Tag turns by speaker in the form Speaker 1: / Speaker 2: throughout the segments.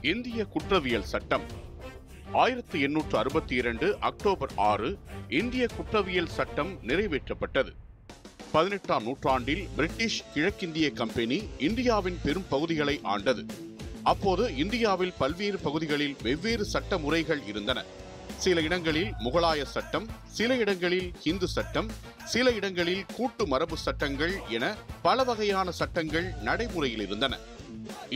Speaker 1: இந்திய குற்றவியல் சட்டம் 1862 அக்டோபர் 6 இந்திய குற்றவியல் சட்டம் நிறைவேற்றப்பட்டது. 18ஆம் நூற்றாண்டில் பிரிட்டிஷ் கிழக்கிந்திய கம்பெனி இந்தியாவின் பெரும் பகுதிகளை ஆண்டது. அப்போது இந்தியாவில் பல்வேறு பகுதிகளில் வெவ்வேறு சட்ட முறைகள் இருந்தன. சில இடங்களில் முகலாய சட்டம், சில இடங்களில் இந்து சட்டம், சில இடங்களில் கூட்டு மரபு சட்டங்கள் என பல வகையான சட்டங்கள் நடைமுறையில் இருந்தன.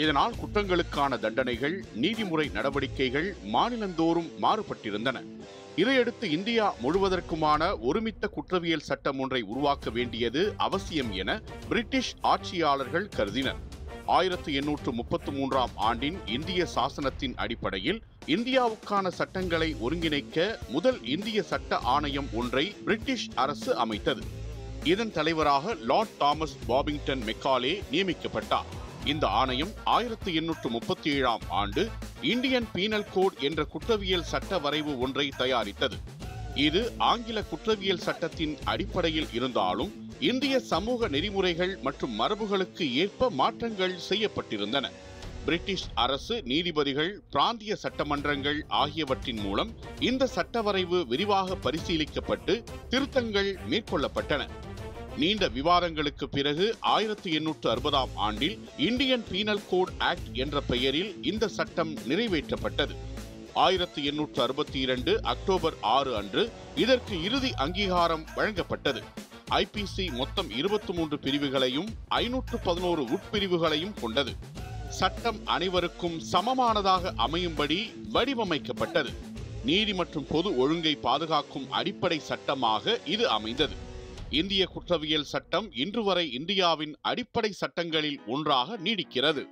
Speaker 1: இதனால் குற்றங்களுக்கான தண்டனைகள், நீதிமுறை நடவடிக்கைகள் மாநிலந்தோறும் மாறுபட்டிருந்தன. இதையடுத்து இந்தியா முழுவதற்குமான ஒருமித்த குற்றவியல் சட்டம் ஒன்றை உருவாக்க வேண்டியது அவசியம் என பிரிட்டிஷ் ஆட்சியாளர்கள் கருதினர். 1833ஆம் ஆண்டின் இந்திய சாசனத்தின் அடிப்படையில் இந்தியாவுக்கான சட்டங்களை ஒருங்கிணைக்க முதல் இந்திய சட்ட ஆணையம் ஒன்றை பிரிட்டிஷ் அரசு அமைத்தது. இதன் தலைவராக லார்ட் தாமஸ் பாபிங்டன் மெக்காலே நியமிக்கப்பட்டார். இந்த ஆணையம் 1837ஆம் ஆண்டு இந்தியன் பீனல் கோட் என்ற குற்றவியல் சட்ட வரைவு ஒன்றை தயாரித்தது. இது ஆங்கில குற்றவியல் சட்டத்தின் அடிப்படையில் இருந்தாலும் இந்திய சமூக நெறிமுறைகள் மற்றும் மரபுகளுக்கு ஏற்ப மாற்றங்கள் செய்யப்பட்டிருந்தன. பிரிட்டிஷ் அரசு, நீதிபதிகள், பிராந்திய சட்டமன்றங்கள் ஆகியவற்றின் மூலம் இந்த சட்ட வரைவு விரிவாக பரிசீலிக்கப்பட்டு திருத்தங்கள் மேற்கொள்ளப்பட்டன. நீண்ட விவாதங்களுக்கு பிறகு 1860ஆம் ஆண்டில் இந்தியன் பீனல் கோட் ஆக்ட் என்ற பெயரில் இந்த சட்டம் நிறைவேற்றப்பட்டது. 1862 அக்டோபர் 6 அன்று இதற்கு இறுதி அங்கீகாரம் வழங்கப்பட்டது. ஐபிசி மொத்தம் 23 பிரிவுகளையும் 511 உட்பிரிவுகளையும் கொண்டது. சட்டம் அனைவருக்கும் சமமானதாக அமையும்படி வடிவமைக்கப்பட்டது. நீதி மற்றும் பொது ஒழுங்கை பாதுகாக்கும் அடிப்படை சட்டமாக இது அமைந்தது. இந்திய குற்றவியல் சட்டம் இன்று வரை இந்தியாவின் அடிப்படை சட்டங்களில் ஒன்றாக நீடிக்கிறது.